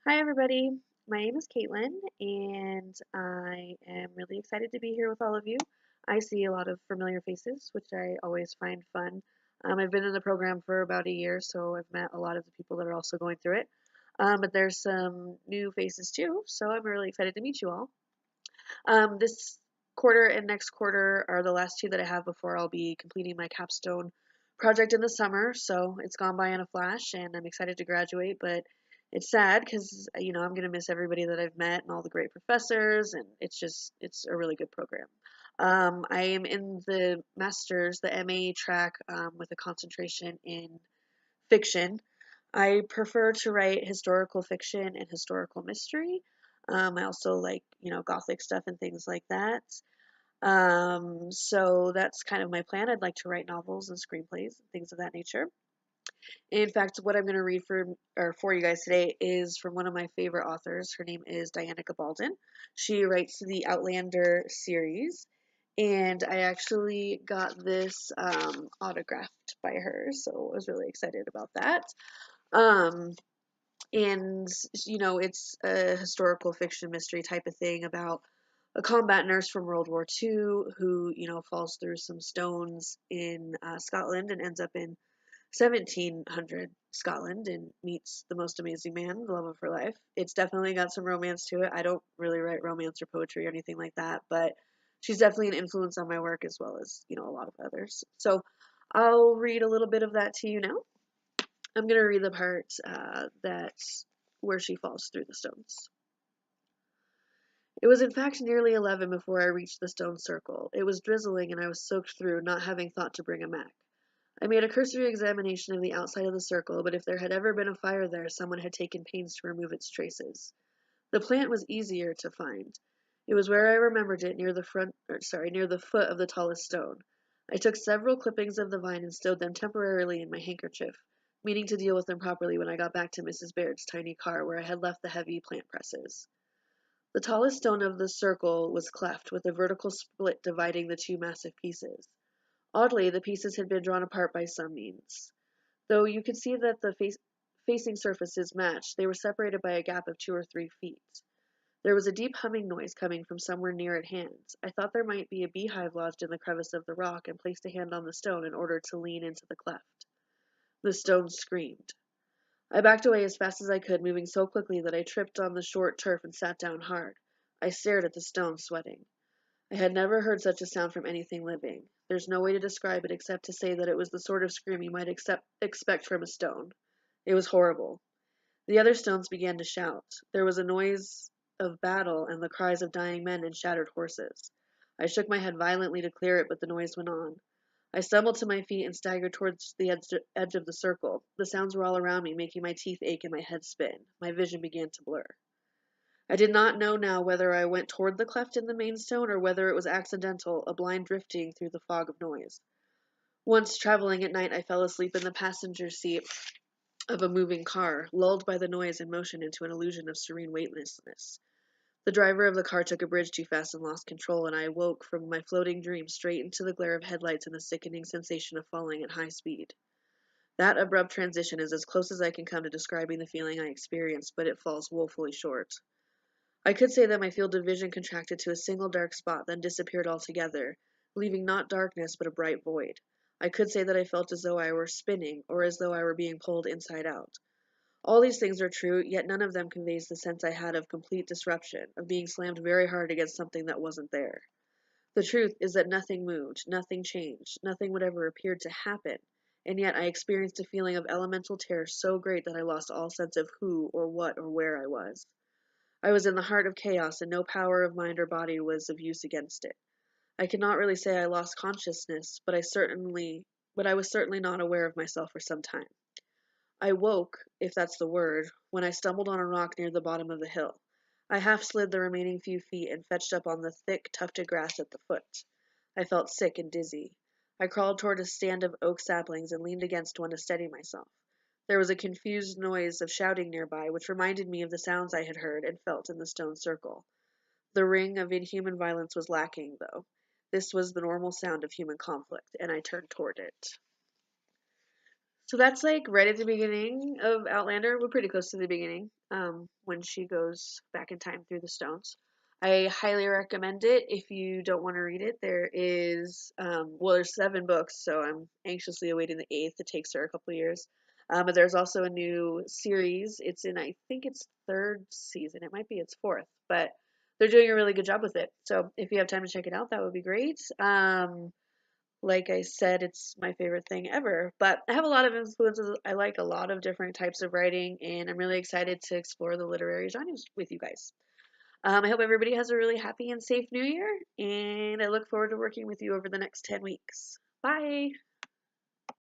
Hi, everybody. My name is Caitlin, and I am really excited to be here with all of you. I see a lot of familiar faces, which I always find fun. I've been in the program for about a year, so I've met a lot of the people that are also going through it. But there's some new faces too, so I'm really excited to meet you all. This quarter and next quarter are the last two that I have before I'll be completing my capstone project in the summer. So it's gone by in a flash, and I'm excited to graduate, but it's sad because I'm gonna miss everybody that I've met and all the great professors, and it's a really good program. I am in the master's, the MA track, with a concentration in fiction. I prefer to write historical fiction and historical mystery. I also like, gothic stuff and things like that. So that's kind of my plan. I'd like to write novels and screenplays and things of that nature. In fact, what I'm going to read for you guys today is from one of my favorite authors. Her name is Diana Gabaldon. She writes the Outlander series, and I actually got this autographed by her, so I was really excited about that. Um, and it's a historical fiction mystery type of thing about a combat nurse from World War II who falls through some stones in Scotland and ends up in 1700 Scotland and meets the most amazing man, the love of her life. It's definitely got some romance to it. I don't really write romance or poetry or anything like that, but she's definitely an influence on my work as well as a lot of others. So I'll read a little bit of that to you now. I'm going to read the part that's where she falls through the stones. It was in fact nearly 11 before I reached the stone circle. It was drizzling and I was soaked through, not having thought to bring a Mac. I made a cursory examination of the outside of the circle, but if there had ever been a fire there, someone had taken pains to remove its traces. The plant was easier to find. It was where I remembered it, near the foot of the tallest stone. I took several clippings of the vine and stowed them temporarily in my handkerchief, meaning to deal with them properly when I got back to Mrs. Baird's tiny car where I had left the heavy plant presses. The tallest stone of the circle was cleft, with a vertical split dividing the two massive pieces. Oddly, the pieces had been drawn apart by some means. Though you could see that the facing surfaces matched, they were separated by a gap of 2 or 3 feet. There was a deep humming noise coming from somewhere near at hand. I thought there might be a beehive lodged in the crevice of the rock, and placed a hand on the stone in order to lean into the cleft. The stone screamed. I backed away as fast as I could, moving so quickly that I tripped on the short turf and sat down hard. I stared at the stone, sweating. I had never heard such a sound from anything living. There's no way to describe it except to say that it was the sort of scream you might expect from a stone. It was horrible. The other stones began to shout. There was a noise of battle and the cries of dying men and shattered horses. I shook my head violently to clear it, but the noise went on. I stumbled to my feet and staggered towards the edge of the circle. The sounds were all around me, making my teeth ache and my head spin. My vision began to blur. I did not know now whether I went toward the cleft in the main stone or whether it was accidental, a blind drifting through the fog of noise. Once, traveling at night, I fell asleep in the passenger seat of a moving car, lulled by the noise and motion into an illusion of serene weightlessness. The driver of the car took a bridge too fast and lost control, and I awoke from my floating dream straight into the glare of headlights and the sickening sensation of falling at high speed. That abrupt transition is as close as I can come to describing the feeling I experienced, but it falls woefully short. I could say that my field of vision contracted to a single dark spot, then disappeared altogether, leaving not darkness but a bright void. I could say that I felt as though I were spinning, or as though I were being pulled inside out. All these things are true, yet none of them conveys the sense I had of complete disruption, of being slammed very hard against something that wasn't there. The truth is that nothing moved, nothing changed, nothing whatever appeared to happen, and yet I experienced a feeling of elemental terror so great that I lost all sense of who or what or where I was. I was in the heart of chaos, and no power of mind or body was of use against it. I cannot really say I lost consciousness, but I was certainly not aware of myself for some time. I woke, if that's the word, when I stumbled on a rock near the bottom of the hill. I half slid the remaining few feet and fetched up on the thick, tufted grass at the foot. I felt sick and dizzy. I crawled toward a stand of oak saplings and leaned against one to steady myself. There was a confused noise of shouting nearby, which reminded me of the sounds I had heard and felt in the stone circle. The ring of inhuman violence was lacking, though. This was the normal sound of human conflict, and I turned toward it. So that's like right at the beginning of Outlander. We're pretty close to the beginning, when she goes back in time through the stones. I highly recommend it if you don't want to read it. There is, well, there's 7 books, so I'm anxiously awaiting the 8th. It takes her a couple years. But there's also a new series. It's in, I think it's third season. It might be its fourth, but they're doing a really good job with it. So if you have time to check it out, that would be great. Like I said, it's my favorite thing ever. But I have a lot of influences. I like a lot of different types of writing, and I'm really excited to explore the literary genres with you guys. I hope everybody has a really happy and safe new year, and I look forward to working with you over the next 10 weeks. Bye.